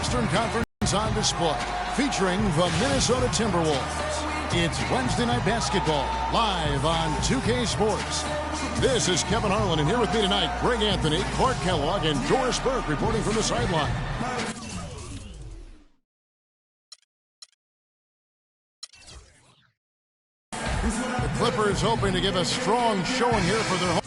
Western Conference on display, featuring the Minnesota Timberwolves. It's Wednesday Night Basketball, live on 2K Sports. This is Kevin Harlan, and here with me tonight, Greg Anthony, Clark Kellogg, and Doris Burke reporting from the sideline. The Clippers hoping to give a strong showing here for their home.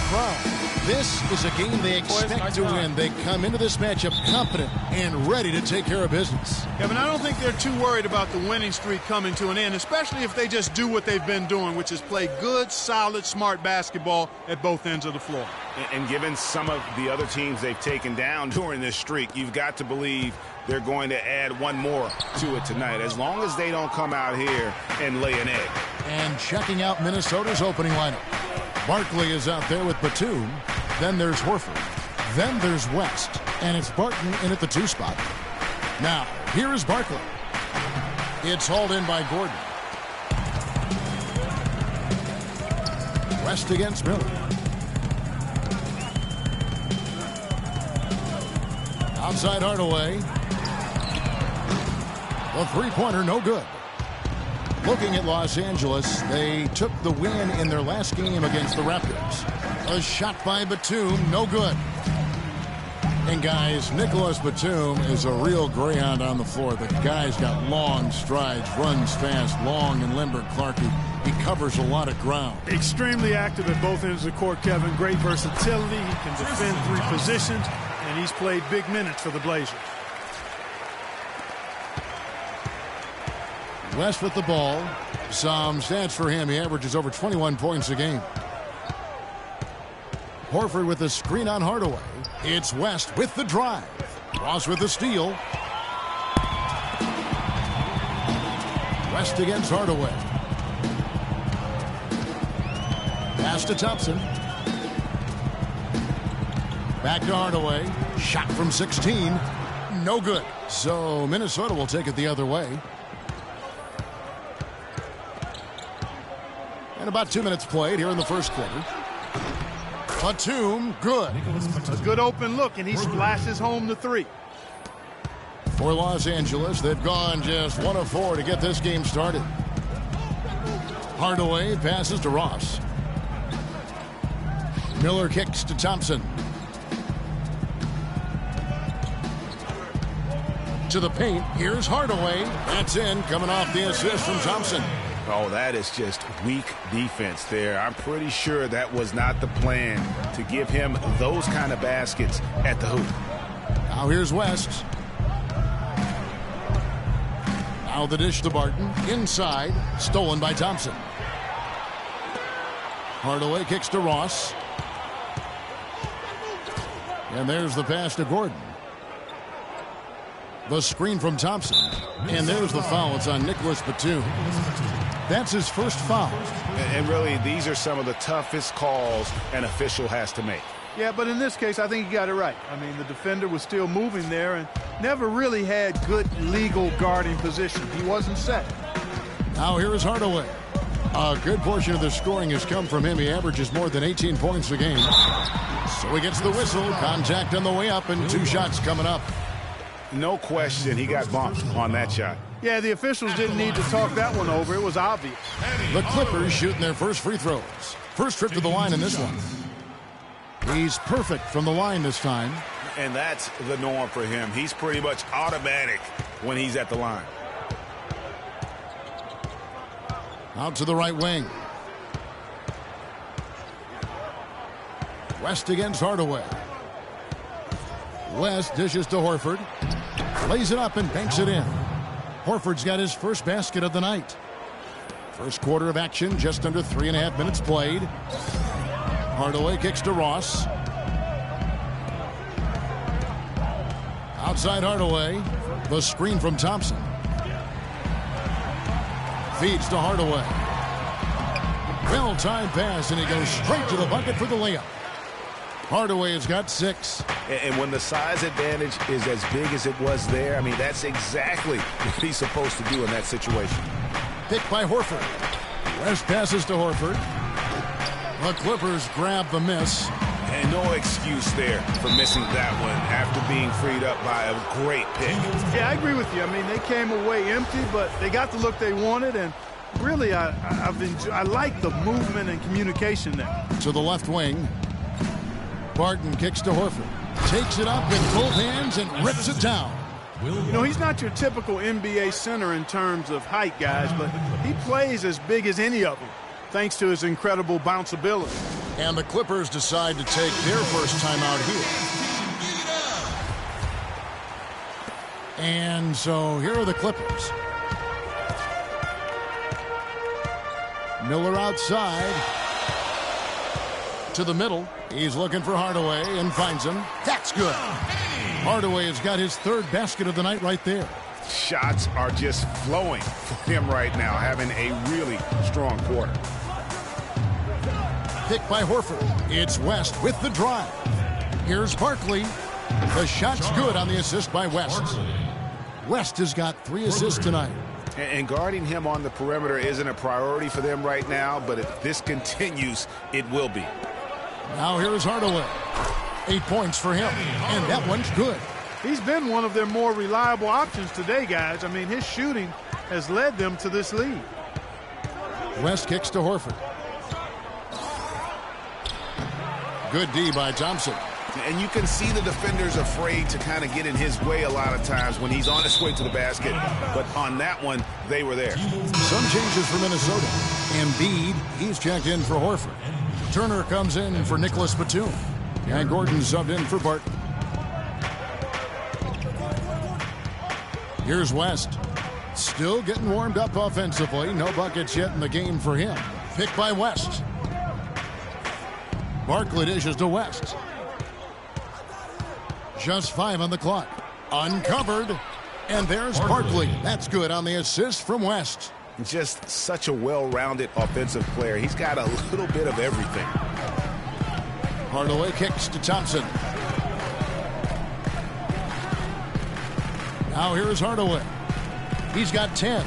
Crowd. This is a game they expect to win. They come into this matchup confident and ready to take care of business. Kevin, I don't think they're too worried about the winning streak coming to an end, especially if they just do what they've been doing, which is play good, solid, smart basketball at both ends of the floor. And given some of the other teams they've taken down during this streak, you've got to believe they're going to add one more to it tonight, as long as they don't come out here and lay an egg. And checking out Minnesota's opening lineup. Barkley is out there with Batum. Then there's Horford. Then there's West. And it's Barton in at the 2 spot. Now, here is Barkley. It's hauled in by Gordon. West against Miller. Outside Hardaway. The three-pointer, no good. Looking at Los Angeles, they took the win in their last game against the Raptors. A shot by Batum, no good. And guys, Nicholas Batum is a real greyhound on the floor. The guy's got long strides, runs fast, long and limber. Clark, he covers a lot of ground. Extremely active at both ends of the court, Kevin. Great versatility. He can defend 3 positions, and he's played big minutes for the Blazers. West with the ball. Some stats for him. He averages over 21 points a game. Horford with the screen on Hardaway. It's West with the drive. Ross with the steal. West against Hardaway. Pass to Thompson. Back to Hardaway. Shot from 16. No good. So Minnesota will take it the other way. And about 2 minutes played here in the first quarter. Batum, good. A good open look, and he splashes home the 3. For Los Angeles, they've gone just 1 of 4 to get this game started. Hardaway passes to Ross. Miller kicks to Thompson. To the paint, here's Hardaway. That's in, coming off the assist from Thompson. Oh, that is just weak defense there. I'm pretty sure that was not the plan to give him those kind of baskets at the hoop. Now here's West. Now the dish to Barton. Inside. Stolen by Thompson. Hardaway kicks to Ross. And there's the pass to Gordon. The screen from Thompson. And there's the foul. It's on Nicholas Batum. That's his first foul. And really, these are some of the toughest calls an official has to make. Yeah, but in this case, I think he got it right. I mean, the defender was still moving there and never really had good legal guarding position. He wasn't set. Now here is Hardaway. A good portion of the scoring has come from him. He averages more than 18 points a game. So he gets the whistle. Contact on the way up, and 2 shots coming up. No question, he got bumped on that shot. Yeah, the officials didn't need to talk that one over. It was obvious. The Clippers shooting their first free throws. First trip to the line in this one. He's perfect from the line this time. And that's the norm for him. He's pretty much automatic when he's at the line. Out to the right wing. West against Hardaway. West dishes to Horford. Lays it up and banks it in. Horford's got his first basket of the night. First quarter of action, just under 3.5 minutes played. Hardaway kicks to Ross. Outside Hardaway. The screen from Thompson. Feeds to Hardaway. Well-timed pass, and he goes straight to the bucket for the layup. Hardaway has got 6. And when the size advantage is as big as it was there, I mean, that's exactly what he's supposed to do in that situation. Picked by Horford. West passes to Horford. The Clippers grab the miss. And no excuse there for missing that one after being freed up by a great pick. Yeah, I agree with you. I mean, they came away empty, but they got the look they wanted, and really, I like the movement and communication there. To the left wing. Barton kicks to Horford. Takes it up with both hands and rips it down. You know, he's not your typical NBA center in terms of height, guys, but he plays as big as any of them, thanks to his incredible bounceability. And the Clippers decide to take their first timeout here. And so here are the Clippers. Miller outside. To the middle. He's looking for Hardaway and finds him. That's good. Hardaway has got his third basket of the night right there. Shots are just flowing for him right now, having a really strong quarter. Picked by Horford. It's West with the drive. Here's Barkley. The shot's good on the assist by West. West has got 3 assists tonight. And guarding him on the perimeter isn't a priority for them right now, but if this continues, it will be. Now here's Hardaway. 8 points for him, and that one's good. He's been one of their more reliable options today, guys. I mean, his shooting has led them to this lead. West kicks to Horford. Good D by Thompson. And you can see the defenders afraid to kind of get in his way a lot of times when he's on his way to the basket. But on that one, they were there. Some changes for Minnesota. Embiid, he's checked in for Horford. Turner comes in for Nicholas Batum. And Gordon subbed in for Barton. Here's West. Still getting warmed up offensively. No buckets yet in the game for him. Picked by West. Barkley dishes to West. Just 5 on the clock. Uncovered. And there's Barkley. That's good on the assist from West. Just such a well-rounded offensive player. He's got a little bit of everything. Hardaway kicks to Thompson. Now here's Hardaway. He's got 10.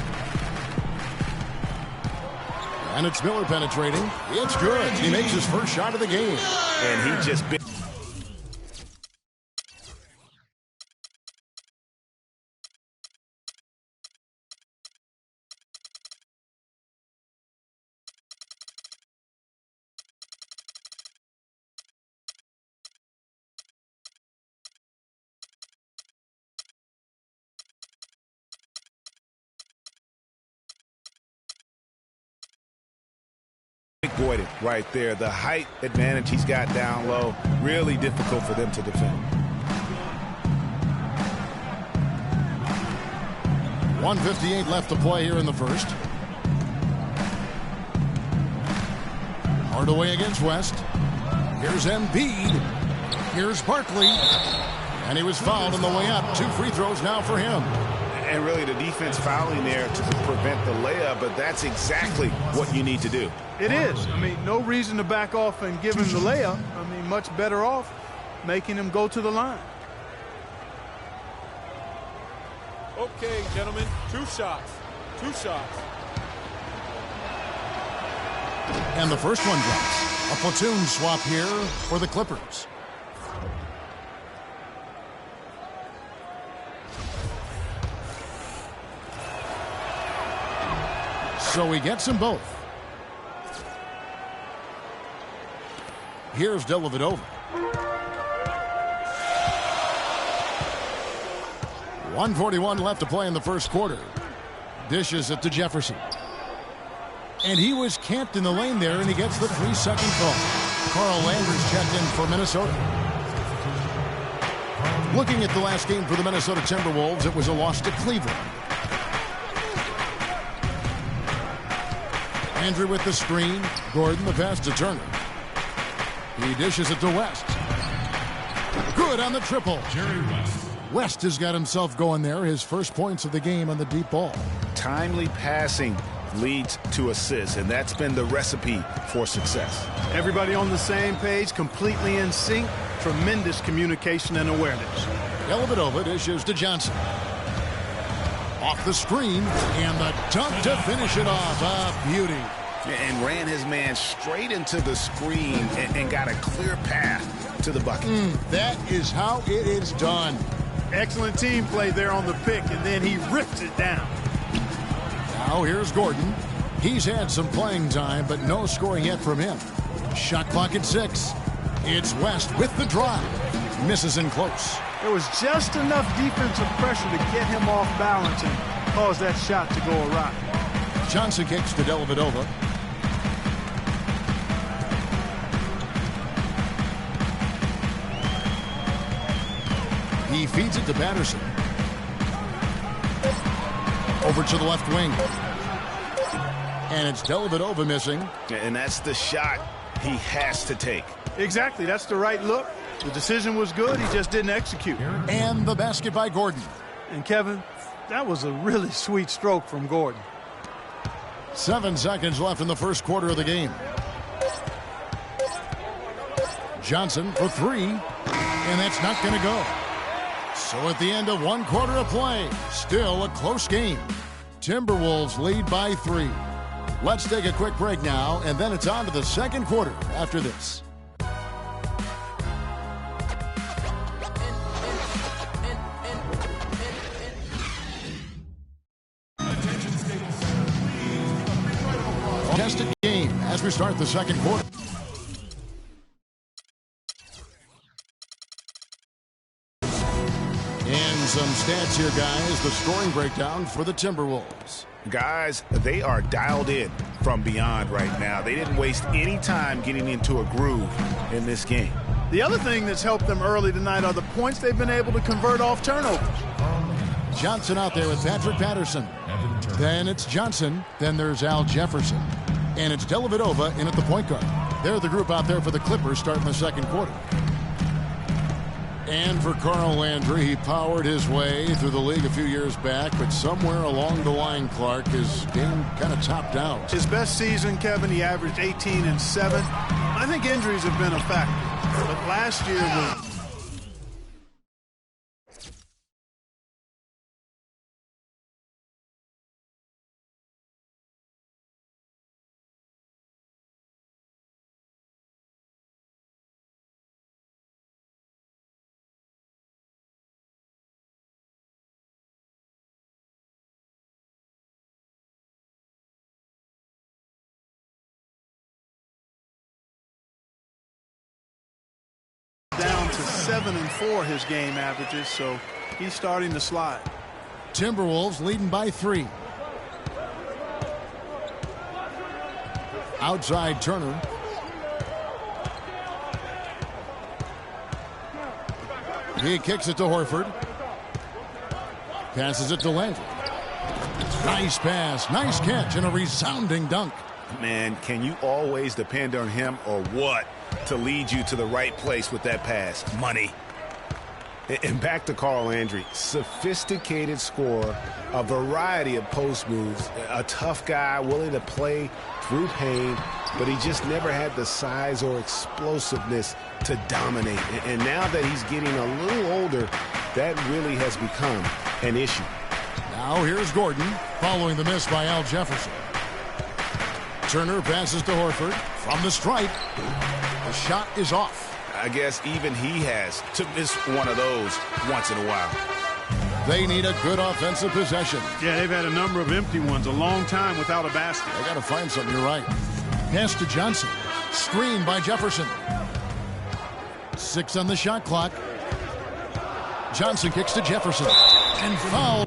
And it's Miller penetrating. It's good. He makes his first shot of the game. And he just... Boyded right there. The height advantage he's got down low, really difficult for them to defend. 1:58 left to play here in the first. Hardaway against West. Here's Embiid. Here's Barkley. And he was fouled on the way up. 2 free throws now for him. And really the defense fouling there to prevent the layup, but that's exactly what you need to do. It is. I mean, no reason to back off and give him the layup. I mean, much better off making him go to the line. Okay, gentlemen, 2 shots. 2 shots. And the first one drops. A platoon swap here for the Clippers. So he gets them both. Here's Dellavedova. 1:41 left to play in the first quarter. Dishes it to Jefferson. And he was camped in the lane there, and he gets the 3-second call. Carl Landry's checked in for Minnesota. Looking at the last game for the Minnesota Timberwolves, it was a loss to Cleveland. Landry with the screen. Gordon the pass to Turner. He dishes it to West. Good on the triple. Jerry West. West has got himself going there. His first points of the game on the deep ball. Timely passing leads to assists, and that's been the recipe for success. Everybody on the same page, completely in sync. Tremendous communication and awareness. Dellavedova dishes to Johnson. Off the screen, and the dunk to finish it off. A beauty. And ran his man straight into the screen and got a clear path to the bucket. That is how it is done. Excellent team play there on the pick, and then he ripped it down. Now here's Gordon. He's had some playing time, but no scoring yet from him. Shot clock at 6. It's West with the drive. Misses in close. There was just enough defensive pressure to get him off balance and cause that shot to go awry. Johnson kicks to Dellavedova. He feeds it to Patterson. Over to the left wing. And it's Dellavedova missing. And that's the shot he has to take. Exactly. That's the right look. The decision was good. He just didn't execute. And the basket by Gordon. And, Kevin, that was a really sweet stroke from Gordon. 7 seconds left in the first quarter of the game. Johnson for 3. And that's not going to go. So at the end of 1 quarter of play, still a close game. Timberwolves lead by 3. Let's take a quick break now, and then it's on to the second quarter after this. Contested game as we start the second quarter. And some stats here, guys. The scoring breakdown for the Timberwolves. Guys, they are dialed in from beyond right now. They didn't waste any time getting into a groove in this game. The other thing that's helped them early tonight are the points they've been able to convert off turnovers. Johnson out there with Patrick Patterson. Then it's Johnson. Then there's Al Jefferson. And it's Dellavedova in at the point guard. They're the group out there for the Clippers starting the second quarter. And for Carl Landry, he powered his way through the league a few years back, but somewhere along the line, Clark, his game kind of topped out. His best season, Kevin, he averaged 18 and 7. I think injuries have been a factor, but last year was... down to 7 and 4 his game averages, so he's starting to slide. Timberwolves leading by 3. Outside Turner. He kicks it to Horford. Passes it to Landry. Nice pass, nice catch, and a resounding dunk. Man, can you always depend on him or what to lead you to the right place with that pass? Money. And back to Carl Landry. Sophisticated scorer, a variety of post moves, a tough guy willing to play through pain, but he just never had the size or explosiveness to dominate. And now that he's getting a little older, that really has become an issue. Now here's Gordon following the miss by Al Jefferson. Turner passes to Horford from the stripe. The shot is off. I guess even he has to miss one of those once in a while. They need a good offensive possession. Yeah, they've had a number of empty ones, a long time without a basket. They got to find something. You're right. Pass to Johnson. Screen by Jefferson. 6 on the shot clock. Johnson kicks to Jefferson. And foul.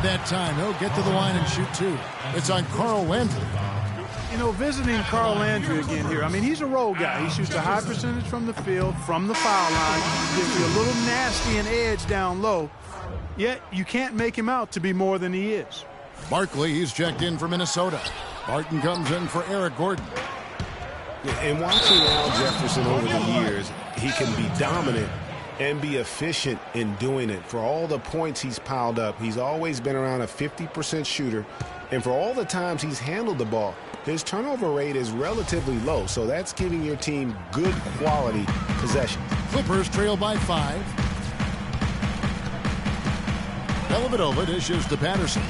that time. He'll get to the line and shoot two. It's on Carl Landry. You know, visiting Carl Landry again here. I mean, he's a roll guy. He shoots a high percentage from the field, from the foul line. Gives you a little nasty and edge down low. Yet, you can't make him out to be more than he is. Barkley, he's checked in for Minnesota. Barton comes in for Eric Gordon. And watching Al Jefferson over the years, he can be dominant and be efficient in doing it. For all the points he's piled up, he's always been around a 50% shooter. And for all the times he's handled the ball, his turnover rate is relatively low. So that's giving your team good quality possessions. Clippers trail by 5. Dellavedova dishes to Patterson.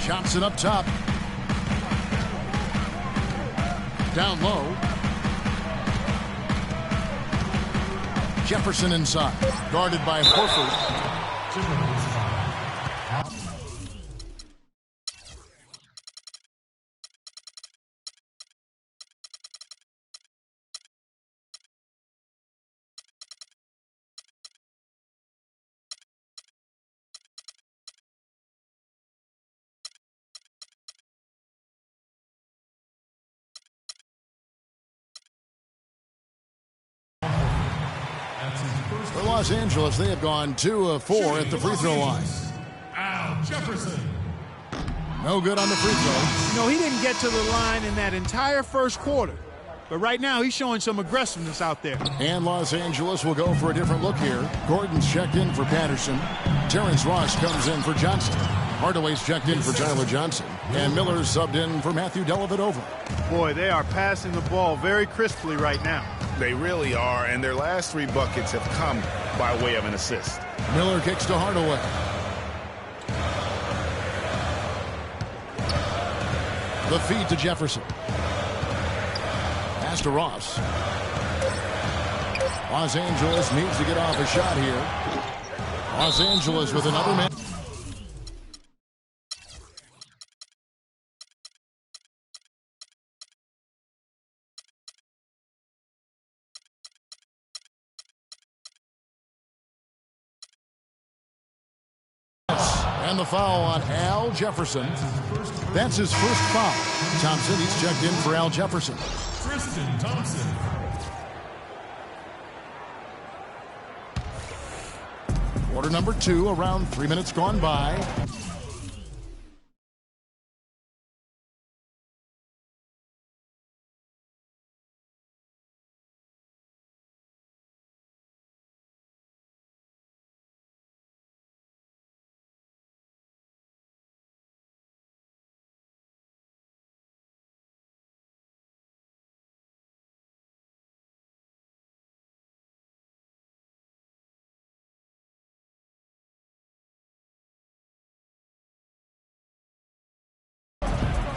Johnson up top. Down low. Jefferson inside. Guarded by Horford. For Los Angeles, they have gone 2 of 4 at the free throw line. Al Jefferson. No good on the free throw. You know, he didn't get to the line in that entire first quarter. But right now, he's showing some aggressiveness out there. And Los Angeles will go for a different look here. Gordon's checked in for Patterson. Terrence Ross comes in for Johnson. Hardaway's checked in for Tyler Johnson. And Miller's subbed in for Matthew Dellavedova. Boy, they are passing the ball very crisply right now. They really are, and their last 3 buckets have come by way of an assist. Miller kicks to Hardaway. The feed to Jefferson. Pass to Ross. Los Angeles needs to get off a shot here. Los Angeles with another man. And the foul on Al Jefferson. That's his first foul. Thompson, he's checked in for Al Jefferson. Tristan Thompson. Quarter number 2, around 3 minutes gone by.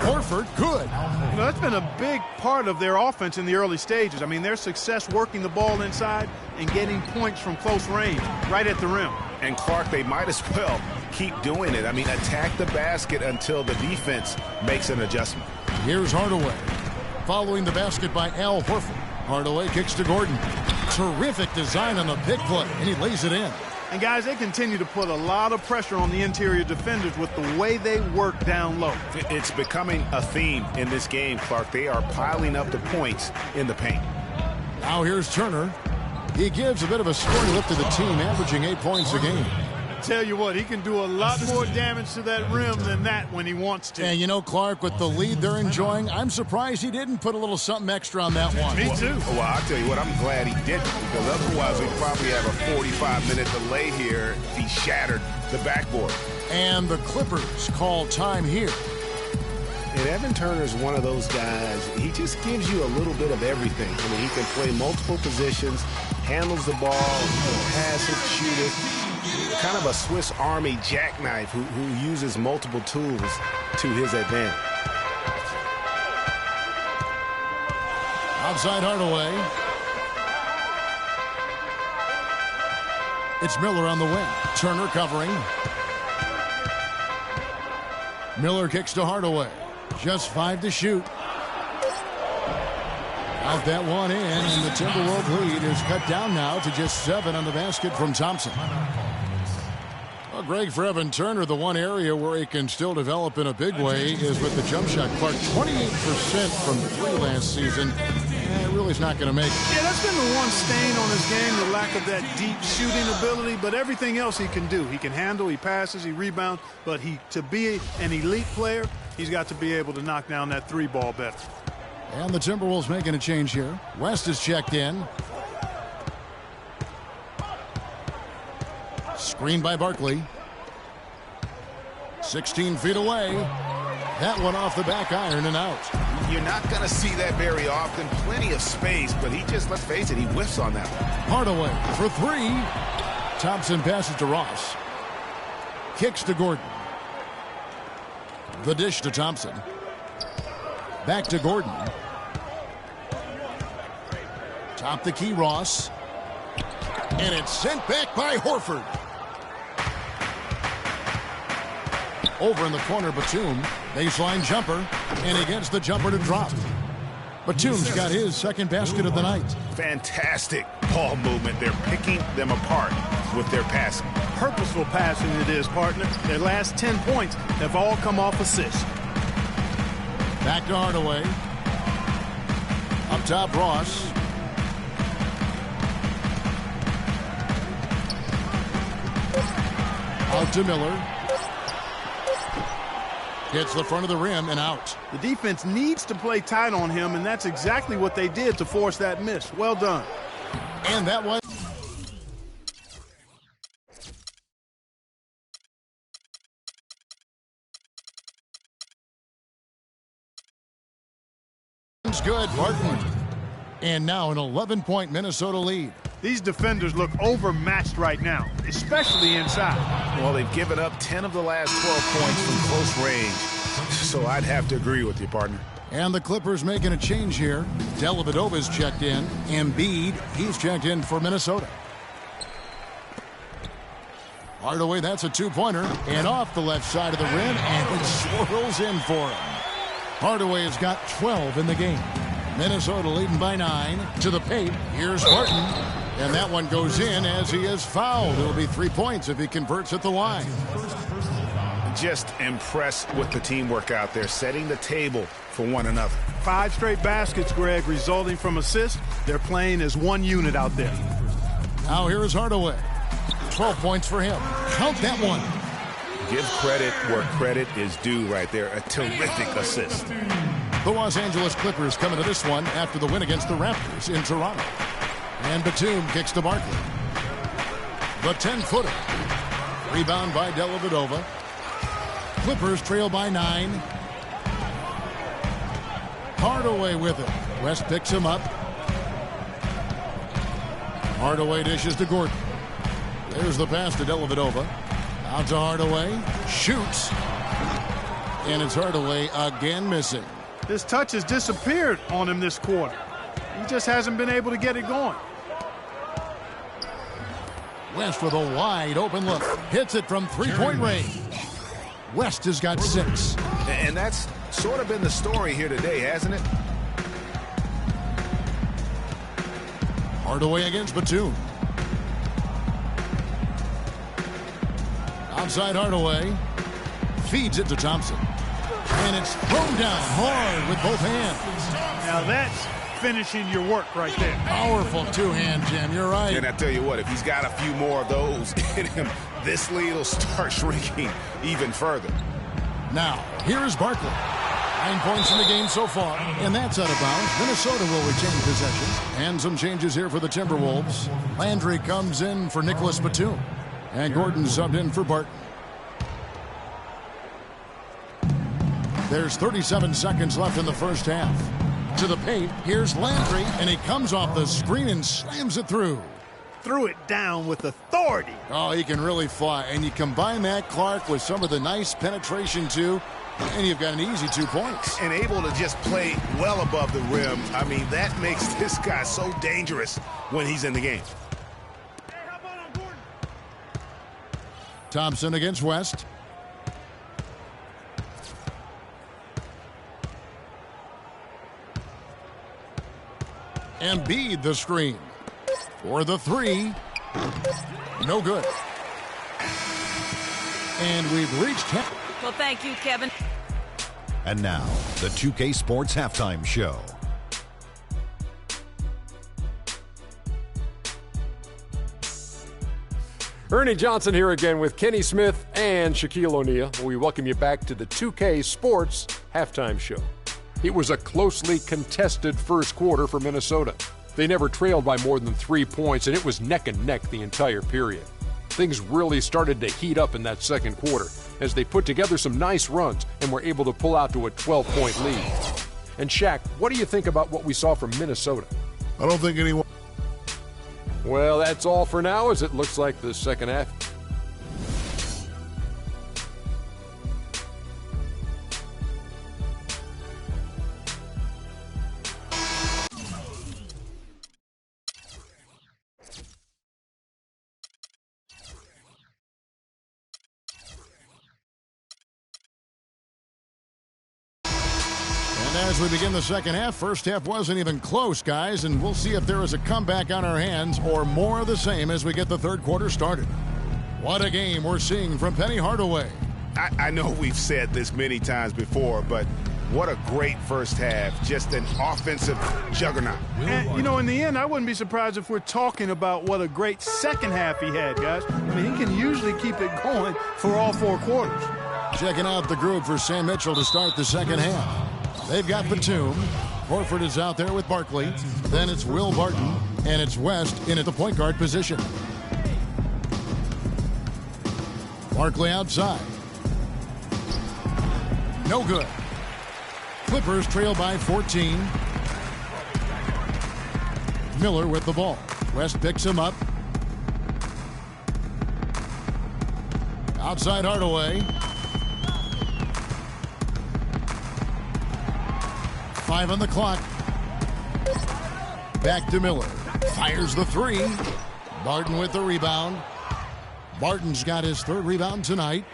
Horford, good. You know, that's been a big part of their offense in the early stages. I mean, their success working the ball inside and getting points from close range, right at the rim. And Clark, they might as well keep doing it. I mean, attack the basket until the defense makes an adjustment. Here's Hardaway. Following the basket by Al Horford. Hardaway kicks to Gordon. Terrific design on the pick play, and he lays it in. And, guys, they continue to put a lot of pressure on the interior defenders with the way they work down low. It's becoming a theme in this game, Clark. They are piling up the points in the paint. Now here's Turner. He gives a bit of a scoring lift to the team, averaging 8 points a game. Tell you what, he can do a lot more damage to that rim than that when he wants to. And you know, Clark, with the lead they're enjoying, I'm surprised he didn't put a little something extra on that one. Me too. Well, I'll tell you what, I'm glad he didn't, because otherwise we'd probably have a 45-minute delay here if he shattered the backboard. And the Clippers call time here. And Evan Turner's one of those guys, he just gives you a little bit of everything. I mean, he can play multiple positions, handles the ball, pass it, shoot it. Kind of a Swiss Army jackknife who uses multiple tools to his advantage. Outside Hardaway. It's Miller on the wing. Turner covering. Miller kicks to Hardaway. Just 5 to shoot. Out that one in, and the Timberwolves lead is cut down now to just 7 on the basket from Thompson. Well, Greg, for Evan Turner, the one area where he can still develop in a big way is with the jump shot. Clark, 28% from 3 last season. Really is not going to make it. Yeah, that's been the one stain on his game, the lack of that deep shooting ability, but everything else he can do. He can handle, he passes, he rebounds, but to be an elite player, he's got to be able to knock down that 3-ball better. And the Timberwolves making a change here. West is checked in. Screen by Barkley. 16 feet away. That one off the back iron and out. You're not going to see that very often. Plenty of space, but he just, let's face it, he whiffs on that one. Hardaway for 3. Thompson passes to Ross. Kicks to Gordon. The dish to Thompson. Back to Gordon. Top the key, Ross. And it's sent back by Horford. Over in the corner, Batum. Baseline jumper. And he gets the jumper to drop. Batum's got his second basket of the night. Fantastic ball movement. They're picking them apart with their passing. Purposeful passing it is, partner. Their last 10 points have all come off assists. Back to Hardaway. Up top, Ross. Out to Miller. Hits the front of the rim and out. The defense needs to play tight on him, and that's exactly what they did to force that miss. Well done. And that was good, Barton. And now an 11-point Minnesota lead. These defenders look overmatched right now, especially inside. Well, they've given up 10 of the last 12 points from close range. So I'd have to agree with you, partner. And the Clippers making a change here. Dellavedova's checked in. Embiid, he's checked in for Minnesota. Hardaway, that's a 2-pointer. And off the left side of the rim, and it swirls in for him. Hardaway has got 12 in the game. Minnesota leading by 9 to the paint. Here's Barton. And that one goes in as he is fouled. It'll be 3 points if he converts at the line. Just impressed with the teamwork out there, setting the table for one another. 5 straight baskets, Greg, resulting from assists. They're playing as one unit out there. Now here is Hardaway. 12 points for him. Count that one. Give credit where credit is due right there. A terrific assist. The Los Angeles Clippers coming to this one after the win against the Raptors in Toronto. And Batum kicks to Barkley. The 10-footer. Rebound by Dellavedova. Clippers trail by 9. Hardaway with it. West picks him up. Hardaway dishes to Gordon. There's the pass to Dellavedova. Out to Hardaway. Shoots. And it's Hardaway again missing. This touch has disappeared on him this quarter. He just hasn't been able to get it going. West with a wide open look. Hits it from 3-point range. West has got 6. And that's sort of been the story here today, hasn't it? Hardaway against Batum. Outside Hardaway. Feeds it to Thompson. And it's thrown down hard with both hands. Now that's finishing your work right there. Powerful two-hand jam. You're right. And I tell you what, if he's got a few more of those in him, this lead will start shrinking even further. Now, here's Barkley. 9 points in the game so far, and that's out of bounds. Minnesota will retain possession. And some changes here for the Timberwolves. Landry comes in for Nicholas Batum. And Gordon subbed in for Barton. There's 37 seconds left in the first half. To the paint, here's Landry, and he comes off the screen and slams it through. Threw it down with authority. Oh, he can really fly. And you combine that, Clark, with some of the nice penetration, too, and you've got an easy 2 points. And able to just play well above the rim. I mean, that makes this guy so dangerous when he's in the game. Thompson against West. Embiid the screen. For the 3. No good. And we've reached him. Well, thank you, Kevin. And now, the 2K Sports Halftime Show. Ernie Johnson here again with Kenny Smith and Shaquille O'Neal. We welcome you back to the 2K Sports Halftime Show. It was a closely contested first quarter for Minnesota. They never trailed by more than 3 points, and it was neck and neck the entire period. Things really started to heat up in that second quarter as they put together some nice runs and were able to pull out to a 12-point lead. And Shaq, what do you think about what we saw from Minnesota? I don't think anyone... Well, that's all for now, as it looks like the second half. As we begin the second half, first half wasn't even close, guys, and we'll see if there is a comeback on our hands or more of the same as we get the third quarter started. What a game we're seeing from Penny Hardaway. I know we've said this many times before, but what a great first half. Just an offensive juggernaut. And, you know, in the end, I wouldn't be surprised if we're talking about what a great second half he had, guys. I mean, he can usually keep it going for all four quarters. Checking out the group for Sam Mitchell to start the second half. They've got Batum. Horford is out there with Barkley. Then it's Will Barton. And it's West in at the point guard position. Barkley outside. No good. Clippers trail by 14. Miller with the ball. West picks him up. Outside Hardaway. 5 on the clock. Back to Miller. Fires the three. Barton with the rebound. Barton's got his third rebound tonight.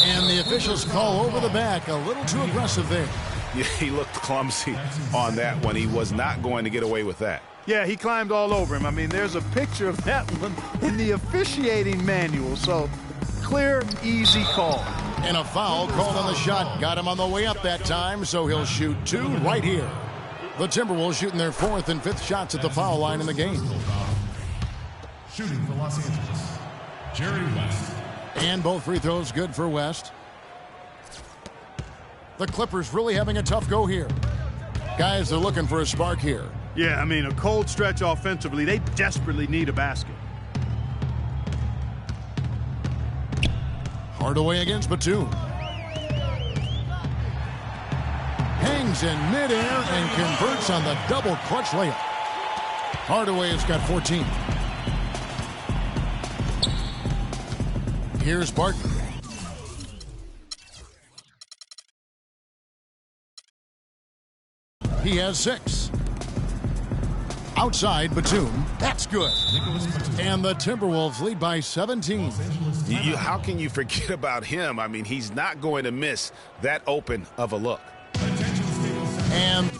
And the officials call over the back. A little too aggressive there. Yeah, he looked clumsy on that one. He was not going to get away with that. Yeah, he climbed all over him. I mean, there's a picture of that one in the officiating manual. So, clear, easy call. And a foul called on the shot. Got him on the way up that time, so he'll shoot 2 right here. The Timberwolves shooting their 4th and 5th shots at the foul line in the game. Shooting for Los Angeles, Jerry West. And both free throws good for West. The Clippers really having a tough go here. Guys, they're looking for a spark here. Yeah, I mean, a cold stretch offensively. They desperately need a basket. Hardaway against Batum. Hangs in midair and converts on the double clutch layup. Hardaway has got 14. Here's Barton. He has 6. Outside Batum. That's good. And the Timberwolves lead by 17. How can you forget about him? I mean, he's not going to miss that open of a look. And